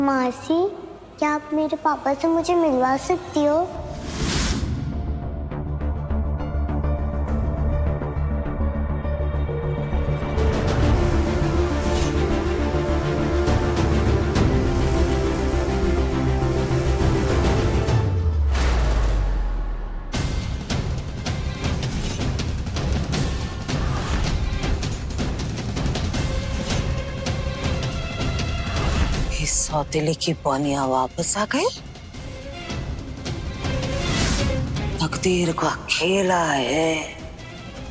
मासी, क्या आप मेरे पापा से मुझे मिलवा सकती हो? इस सौतेले की पानिया वापस आ गए। तकदीर का खेला है,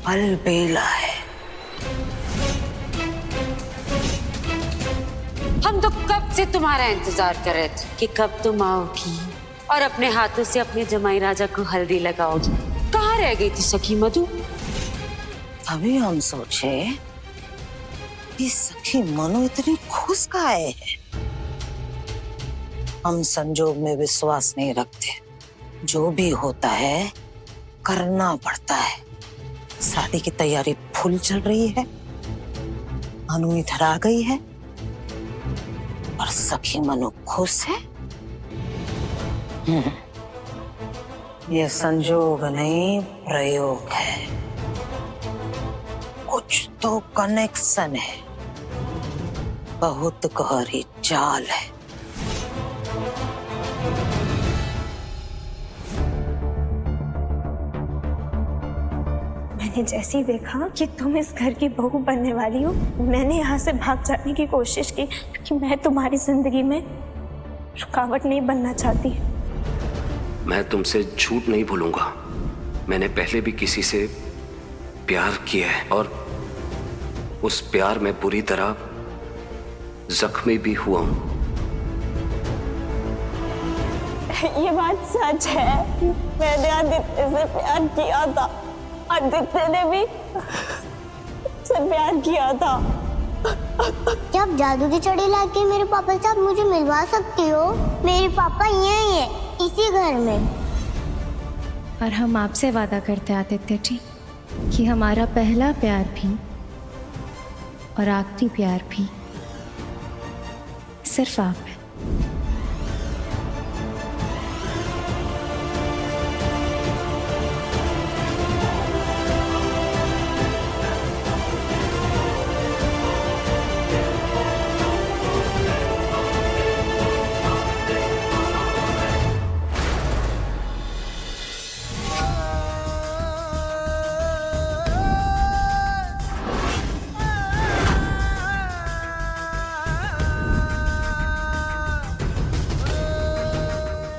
अलबेला है। हम तो कब से तुम्हारा इंतजार कर रहे थे कि कब तुम आओगी और अपने हाथों से अपने जमाई राजा को हल्दी लगाओगी। कहाँ रह गई थी सखी मधु? तभी हम सोचे कि सखी मनु इतनी खुश काहे है। हम संजोग में विश्वास नहीं रखते, जो भी होता है करना पड़ता है। शादी की तैयारी फुल चल रही है, मनु इधर आ गई है और सखी मनु खुश है। ये संजोग नहीं, प्रयोग है। कुछ तो कनेक्शन है, बहुत गहरी चाल है। मैंने जैसे ही देखा कि तुम इस घर की बहू बनने वाली हो, मैंने यहाँ से भाग जाने की कोशिश की, क्योंकि मैं तुम्हारी जिंदगी में रुकावट नहीं बनना चाहती। मैं तुमसे झूठ नहीं बोलूंगा, मैंने पहले भी किसी से प्यार किया है और उस प्यार में बुरी तरह जख्मी भी हुआ हूं। ये बात सच है, मैंने आदित्य से प्यार किया था, आदित्य ने भी से प्यार किया था। क्या आप जादू की चढ़ी लाके मेरे पापा से आप मुझे मिलवा सकती हो? मेरे पापा यहीं है, इसी घर में। और हम आपसे वादा करते आदित्य जी कि हमारा पहला प्यार भी और आखिरी प्यार भी सिर्फ आप है।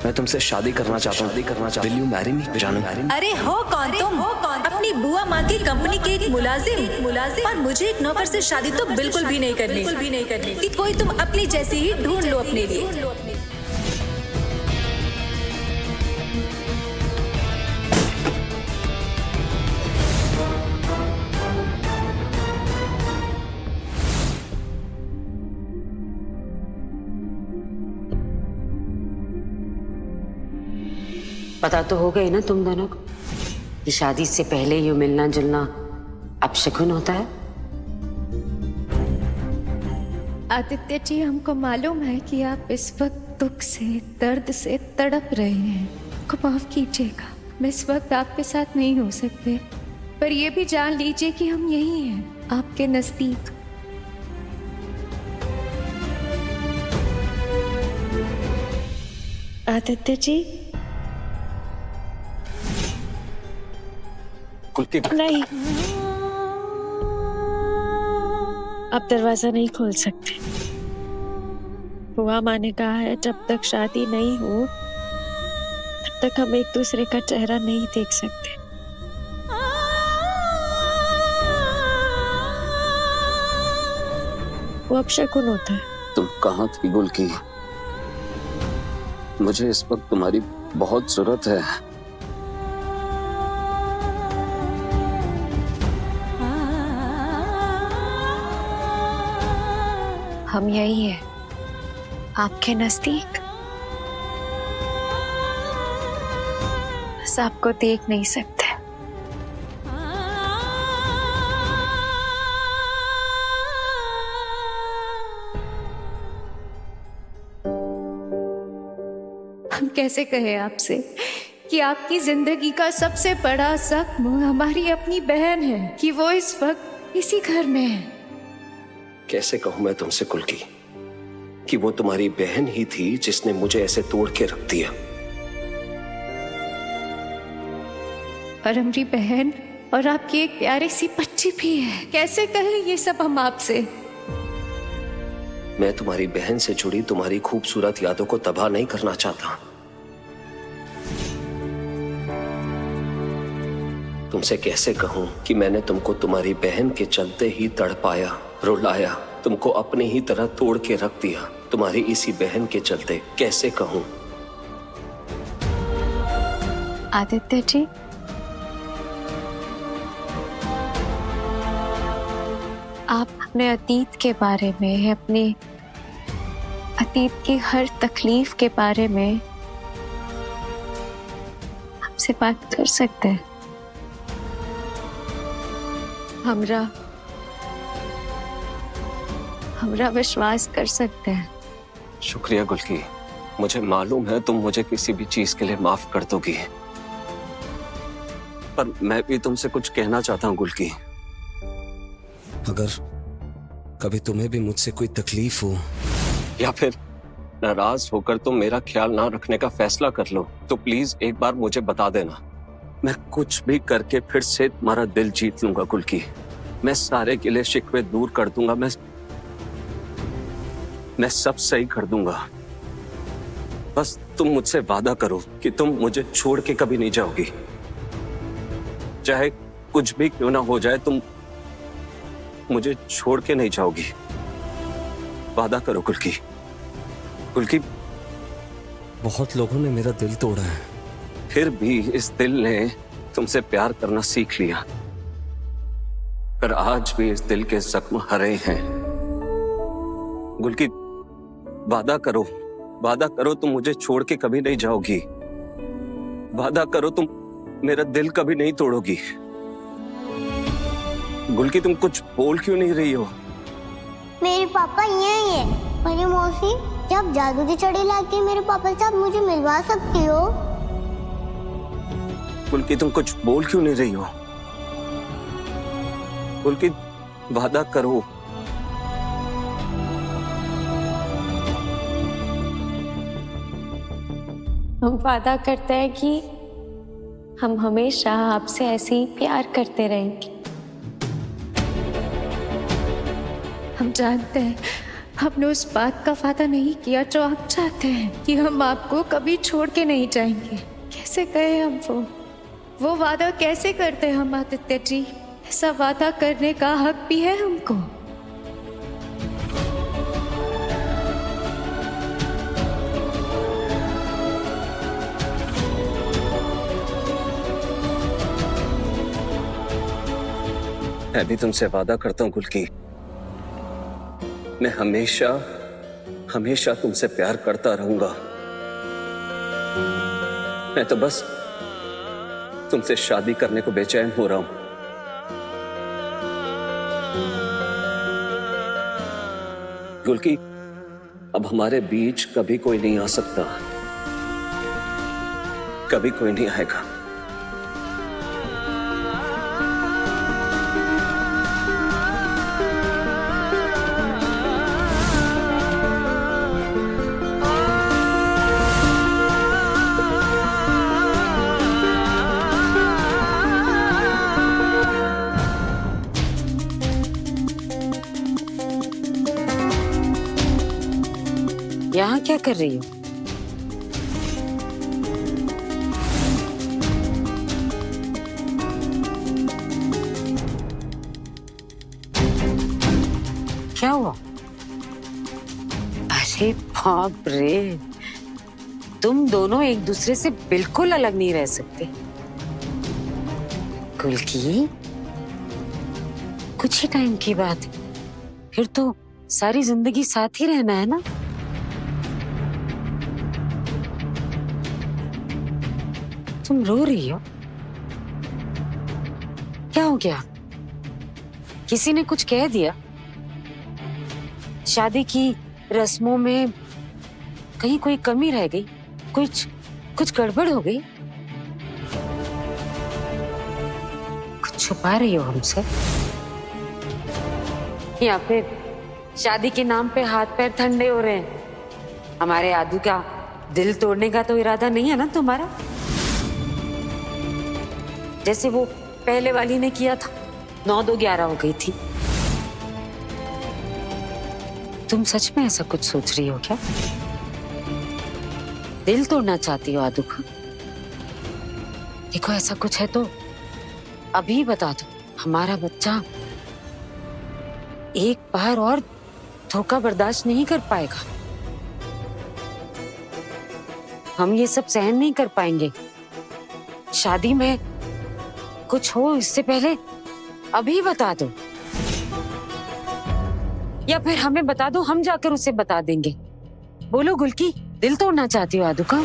मैं तुमसे शादी करना चाहता हूँ। Will you marry me, जानू? अरे हो कौन तुम? अपनी बुआ माँ की कंपनी के एक मुलाजिम और मुझे एक नौकर से शादी तो बिल्कुल भी नहीं करनी। कि कोई तुम अपनी जैसी ही ढूंढ लो अपने लिए। पता तो हो गई ना तुम दोनों को कि शादी से पहले यूं मिलना जुलना अपशकुन होता है। आदित्य जी, हमको मालूम है कि आप इस वक्त दुख से, दर्द से तड़प रहे हैं। को माफ कीजिएगा, मैं इस वक्त आपके साथ नहीं हो सकते, पर ये भी जान लीजिए कि हम यही हैं, आपके नजदीक। आदित्य जी, नहीं, आप दरवाजा नहीं खोल सकते। बुआ माँ ने कहा है जब तक शादी नहीं हो तब तक हम एक दूसरे का चेहरा नहीं देख सकते। वो अपशकुन होता है। तुम कहाँ थी गुलकी? मुझे इस वक्त तुम्हारी बहुत जरूरत है। हम यही है, आपके नजदीक, बस आपको देख नहीं सकते। हम कैसे कहें आपसे कि आपकी जिंदगी का सबसे बड़ा जख्म हमारी अपनी बहन है, कि वो इस वक्त इसी घर में है। कैसे कहूं मैं तुमसे कुल्की कि वो तुम्हारी बहन ही थी जिसने मुझे ऐसे तोड़ के रख दिया। और हमारी बहन और आपकी एक प्यारी सी बच्ची भी है। कैसे कहें ये सब हम आपसे? मैं तुम्हारी बहन से जुड़ी तुम्हारी खूबसूरत यादों को तबाह नहीं करना चाहता। तुमसे कैसे कहूं कि मैंने तुमको तुम्हारी बहन के चलते ही तड़पाया, रुलाया, तुमको अपनी ही तरह तोड़ के रख दिया, तुम्हारी इसी बहन के चलते। कैसे कहूं? आदित्य जी, आप अपने अतीत के बारे में, अपने अतीत की हर तकलीफ के बारे में हमसे बात कर सकते हैं। हमरा विश्वास कर सकते हैं। शुक्रिया गुल्की, मुझे मालूम है तुम मुझे किसी भी चीज के लिए माफ कर दोगी, पर मैं भी तुमसे कुछ कहना चाहता हूँ गुल्की। अगर कभी तुम्हें भी मुझसे कोई तकलीफ हो या फिर नाराज होकर तुम मेरा ख्याल ना रखने का फैसला कर लो तो प्लीज एक बार मुझे बता देना। मैं कुछ भी करके फिर से तुम्हारा दिल जीत लूंगा गुल्की। मैं सारे गिले शिकवे दूर कर दूंगा। मैं सब सही कर दूंगा। बस तुम मुझसे वादा करो कि तुम मुझे छोड़ के कभी नहीं जाओगी। चाहे कुछ भी क्यों ना हो जाए, तुम मुझे छोड़ के नहीं जाओगी। वादा करो गुल्की। गुल्की, बहुत लोगों ने मेरा दिल तोड़ा है, फिर भी इस दिल ने तुमसे प्यार करना सीख लिया, पर आज भी इस दिल के जख्म हरे हैं। गुल्की, वादा करो तुम मुझे छोड़ के कभी नहीं जाओगी। वादा करो तुम मेरा दिल कभी नहीं तोड़ोगी। गुल्की, तुम कुछ बोल क्यों नहीं रही हो? मेरे पापा यही है। मेरी मौसी, जब जादू की छड़ी लाके मेरे पापा से आप मुझे मिलवा सकती हो? गुल्की, तुम कुछ बोल क्यों नहीं रही हो? गुल्की, वादा करो। हम वादा करते हैं कि हम हमेशा आपसे ऐसे ही प्यार करते रहेंगे। हम जानते हैं हमने उस बात का वादा नहीं किया जो आप चाहते हैं, कि हम आपको कभी छोड़ के नहीं जाएंगे। कैसे कहें हम वो वादा कैसे करते हैं हम आदित्य जी? ऐसा वादा करने का हक भी है हमको। मैं भी तुमसे वादा करता हूँ गुल्की, मैं हमेशा तुमसे प्यार करता रहूंगा। मैं तो बस तुमसे शादी करने को बेचैन हो रहा हूं। गुल्की, अब हमारे बीच कभी कोई नहीं आ सकता, कभी कोई नहीं आएगा। यहाँ क्या कर रही हो? क्या हुआ? अरे बाप रे, तुम दोनों एक दूसरे से बिल्कुल अलग नहीं रह सकते। गुल्की, कुछ ही टाइम की बात है, फिर तो सारी जिंदगी साथ ही रहना है ना। तुम रो रही हो? क्या हो गया? किसी ने कुछ कह दिया? शादी की रस्मों में कहीं कोई कमी रह गई? कुछ गड़बड़ हो गई? कुछ छुपा रही हो हमसे? या फिर शादी के नाम पे हाथ पैर ठंडे हो रहे हैं? हमारे आदू का दिल तोड़ने का तो इरादा नहीं है ना तुम्हारा, जैसे वो पहले वाली ने किया था? 9-2-11 हो गई थी। तुम सच में ऐसा कुछ सोच रही हो क्या? दिल तोड़ना चाहती हो आदू का? देखो ऐसा कुछ है तो अभी बता दो, हमारा बच्चा एक बार और धोखा बर्दाश्त नहीं कर पाएगा। हम ये सब सहन नहीं कर पाएंगे। शादी में कुछ हो इससे पहले अभी बता दो, या फिर हमें बता दो, हम जाकर उसे बता देंगे। बोलो गुलकी, दिल तोड़ना चाहती हो आदू का?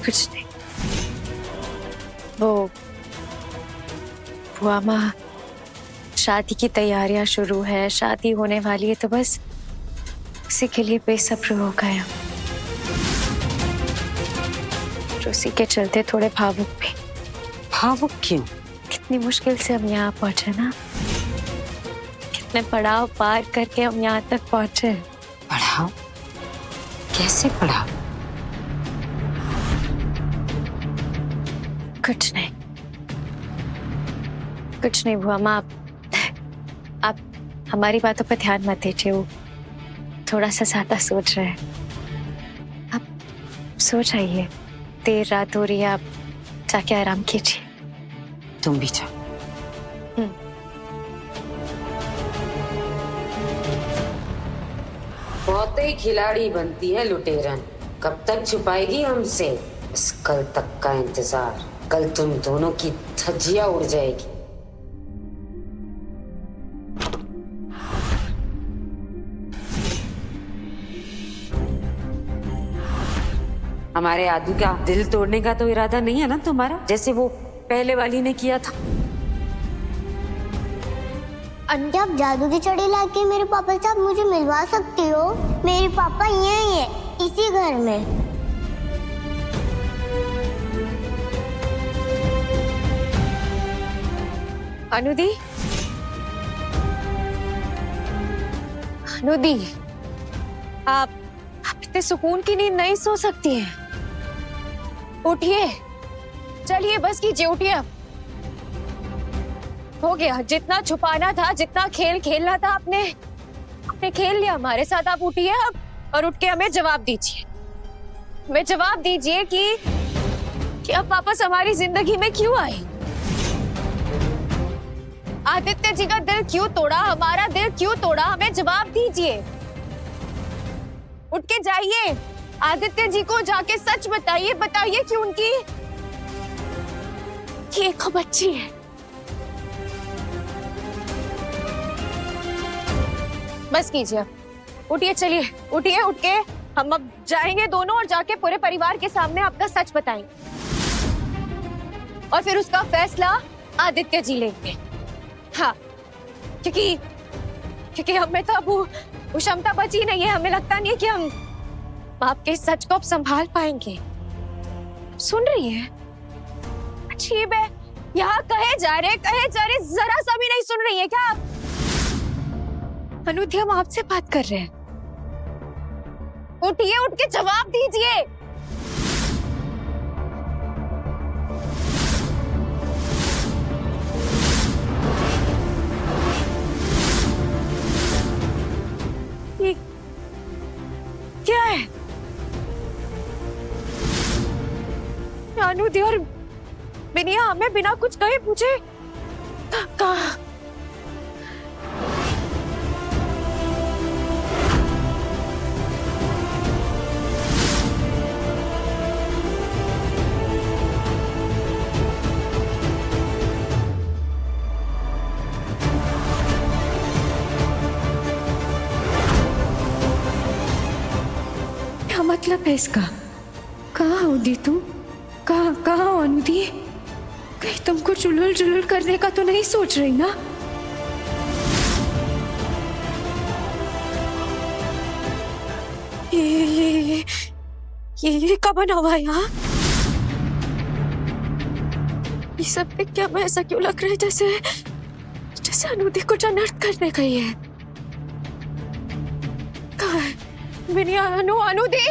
कुछ नहीं। वो बुआ माँ, शादी की तैयारियां शुरू है, शादी होने वाली है, तो बस उसी के लिए बेसब्र हो गए। उसी के चलते थोड़े भावुक भी। भावुक क्यों? कितनी मुश्किल से हम यहाँ पहुंचे ना, कितने पड़ाव पार करके हम यहाँ तक पहुंचे। पढ़ाओ? कैसे पढ़ाओ? कुछ नहीं बुआ माँ, आप हमारी बातों पर ध्यान मत दीजिए। वो थोड़ा सा ज्यादा सोच रहे हैं। आप सो जाइए, देर रात हो रही है, आप जाके आराम कीजिए। तुम भी जाओ। बहुत ही खिलाड़ी बनती है लुटेरन, कब तक छुपाएगी हमसे? बस कल तक का इंतजार। कल तुम दोनों की धज्जियां उड़ जाएगी। हमारे आदू का दिल तोड़ने का तो इरादा नहीं है ना तुम्हारा, जैसे वो पहले वाली ने किया था? आंटी, आप जादू की छड़ी लाके मेरे पापा से आप मुझे मिलवा सकती हो? मेरे पापा यहीं है, इसी घर में। अनुदी, आप इतने सुकून की नींद नहीं सो सकती हैं। उठिए, चलिए, बस कीजिए, उठिए। अब हो गया, जितना छुपाना था, जितना खेल खेलना था, आपने खेल लिया हमारे साथ। आप उठिए अब, और उठ के हमें जवाब दीजिए। हमें जवाब दीजिए कि अब वापस हमारी जिंदगी में क्यों आए? आदित्य जी का दिल क्यों तोड़ा? हमारा दिल क्यों तोड़ा? हमें जवाब दीजिए। उठ के जाइए, आदित्य जी को जाके सच बताइए। बताइए कि उनकी एक बच्ची है। बस कीजिए, उठिए, चलिए, उठिए। उठ के हम अब जाएंगे दोनों, और जाके पूरे परिवार के सामने आपका सच बताएंगे, और फिर उसका फैसला आदित्य जी लेंगे। हाँ, क्योंकि हमें तो अब वो क्षमता बची नहीं है। हमें लगता नहीं है कि हम आपके सच को अब संभाल पाएंगे। सुन रही है? अजीब है, यहाँ कहे जा रहे, जरा सा भी नहीं सुन रही है क्या आप? अनुदी, हम आपसे बात कर रहे हैं। उठिए, उठ के जवाब दीजिए। क्या है? अनुदी और बिनिया हमें बिना कुछ कहे पूछे कहा? क्या मतलब है इसका? कहाँ हो दी तुम? कहाँ हो अनुदी? कहीं तुम कुछ उलझ जुलझ करने का तो नहीं सोच रही ना? ये कब बना हुआ है यहाँ? ये सब देख क्या मैं ऐसा क्यों लग रहा है जैसे जैसे अनुदी कुछ अनर्थ करने गई है। कहाँ है मेरी अनुदी?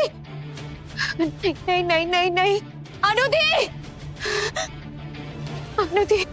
नहीं नहीं नहीं नहीं नहीं अनुदी, अनुदी।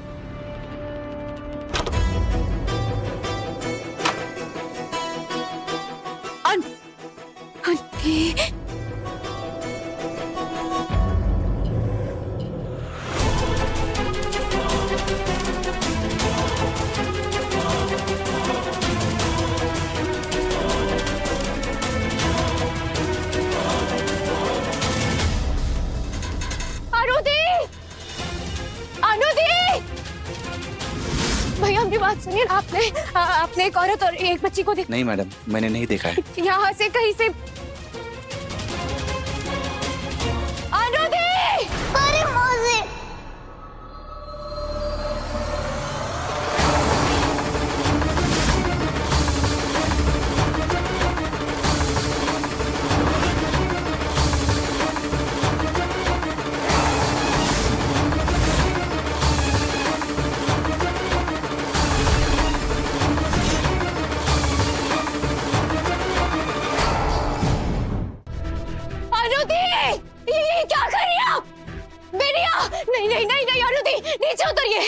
अनुदी भैया मेरी बात सुनिए, आपने एक औरत और एक बच्ची को नहीं मैडम, मैंने नहीं देखा है। यहाँ से कहीं से। अनुदी! अरे मौसी, नहीं नहीं नहीं नहीं अनुदी, नीचे उतरिए।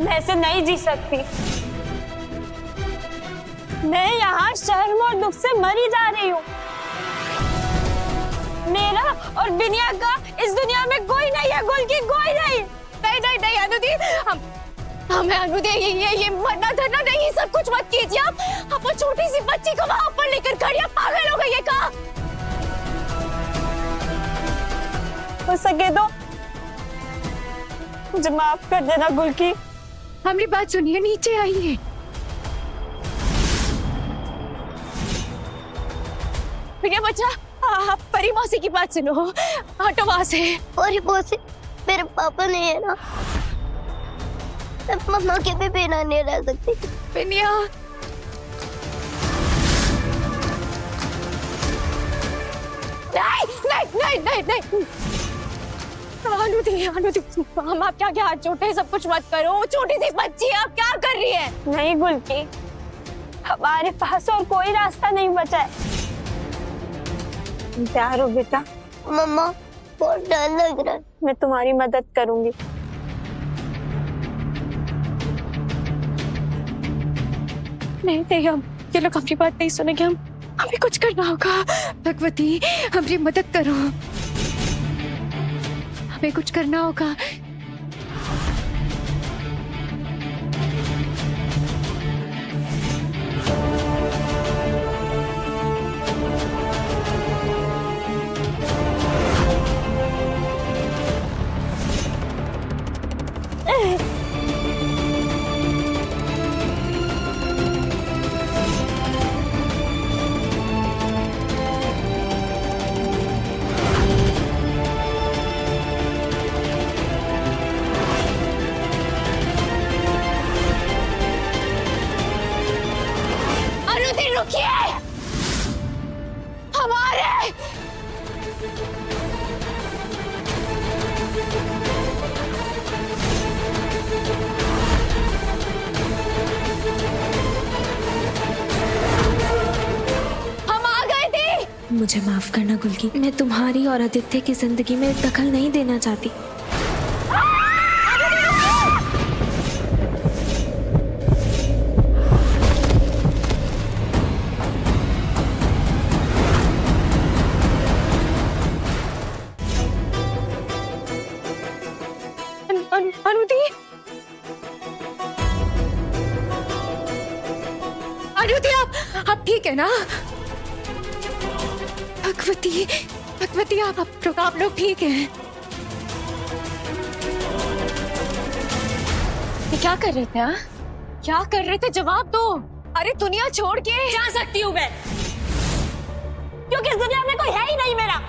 मैं ऐसे नहीं जी सकती। मैं यहाँ शर्म और दुख से मरी जा रही हूँ। मेरा और बिनिया का इस दुनिया में कोई नहीं है, गुल की कोई नहीं। नहीं नहीं नहीं अनुदी, हमें अनुदी ये मरना धरना नहीं, सब कुछ मत कीजिए आप वो छोटी सी बच्ची को वहाँ ऊपर लेकर खड़ी, आप पागल हो गई है क्या? हो सके तो मुझे माफ कर देना गुल की। हमारी बात सुनिए, नीचे आइए। भैया बच्चा, आप परी मौसी की बात सुनो, हटो वहां से। परी मौसी मेरे पापा नहीं है ना, मैं मम्मा के भी बिना नहीं रह सकती। बिनिया नहीं नहीं नहीं नहीं अनुदी, अनुदी, हम आप क्या हाथ छोटे सब कुछ मत करो, छोटी सी बच्ची आप क्या कर रही है? नहीं गुल की, हमारे पास और कोई रास्ता नहीं बचा है। प्यार हो बेटा। मम्मा बहुत डर लग रहा है। मैं तुम्हारी मदद करूंगी। नहीं नहीं, हम ये लोग हमारी बात नहीं सुनेंगे, हमें कुछ करना होगा। भगवती हमारी मदद करो, हमें कुछ करना होगा। रुकिए, हमारे हम आ गए थे। मुझे माफ करना गुलकी, मैं तुम्हारी और आदित्य की जिंदगी में दखल नहीं देना चाहती। अनुदी, अनुदी आप ठीक है ना? भगवती, भगवती आप लोग ठीक हैं? ये क्या कर रहे थे? हाँ, क्या कर रहे थे? जवाब दो। अरे दुनिया छोड़ के जा सकती हूँ मैं, क्योंकि इस दुनिया में कोई है ही नहीं मेरा।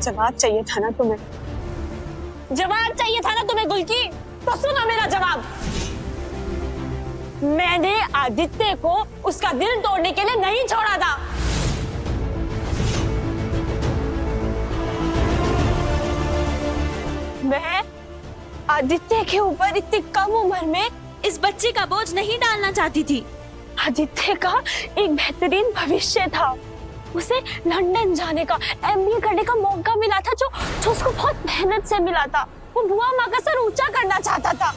जवाब चाहिए था ना तुम्हें, जवाब चाहिए था ना तुम्हें गुलकी, तो सुनो मेरा जवाब। मैंने आदित्य को उसका दिल तोड़ने के लिए नहीं छोड़ा था। मैं आदित्य के ऊपर इतनी कम उम्र में इस बच्चे का बोझ नहीं डालना चाहती थी। आदित्य का एक बेहतरीन भविष्य था। उसे लंदन जाने का, एमबीए करने का मौका मिला था, जो उसको बहुत मेहनत से मिला था। वो बुआ माँ का सर ऊंचा करना चाहता था।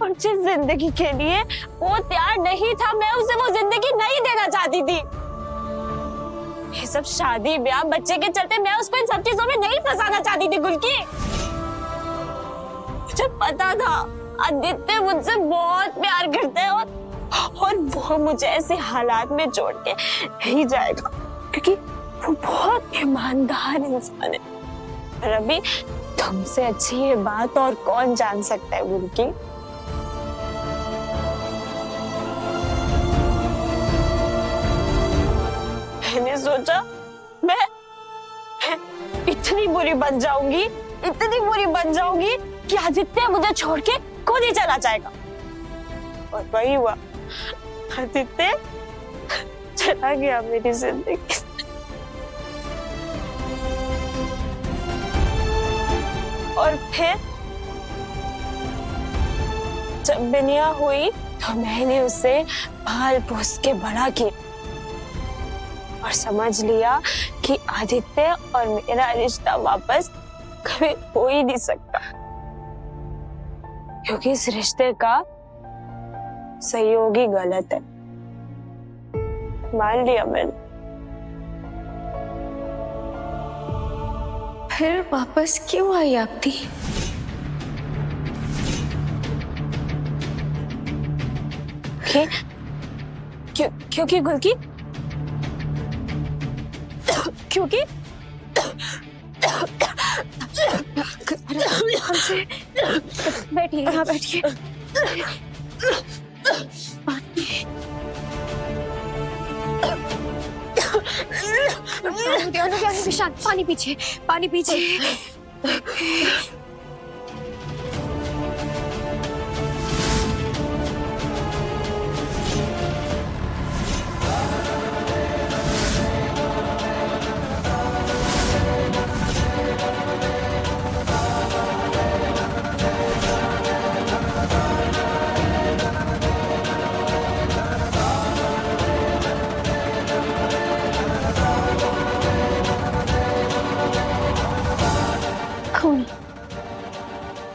और जिस जिंदगी के लिए वो तैयार नहीं था, मैं उसे वो जिंदगी नहीं देना चाहती थी। ये सब शादी ब्याह बच्चे के चलते मैं उसको इन सब चीजों में नहीं फंसाना चाहती थी गुलकी। मुझे पता था आदित्य मुझसे बहुत प्यार करते हैं और वो मुझे ऐसे हालात में छोड़ के नहीं जाएगा, क्योंकि वो बहुत ईमानदार इंसान है। और अभी तुमसे अच्छी ये बात और कौन जान सकता है गुलकी। मैंने सोचा मैं इतनी बुरी बन जाऊंगी, इतनी बुरी बन जाऊंगी कि आदित्य मुझे छोड़ के खुद ही चला जाएगा। और वही हुआ, आदित्य चला गया मेरी जिंदगी से। और फिर जब बिनिया हुई तो मैंने उसे पाल पोस के बड़ा किया और समझ लिया कि आदित्य और मेरा रिश्ता वापस कभी हो ही नहीं सकता, क्योंकि इस रिश्ते का सहयोगी गलत है। मान लिया मैंने। फिर वापस क्यों आई आपती? क्योंकि गुलकी, क्योंकि बैठिए, यहाँ बैठिए। विशाल, पानी पीछे, पानी पीछे।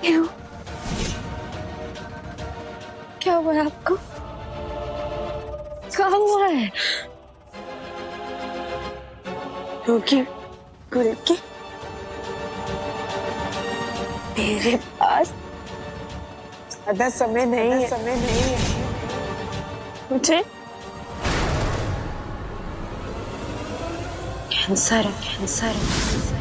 क्यों? क्या हुआ है आपको? क्या हुआ है? क्योंकि गुलकी, मेरे पास ज्यादा समय नहीं है। मुझे कैंसर है।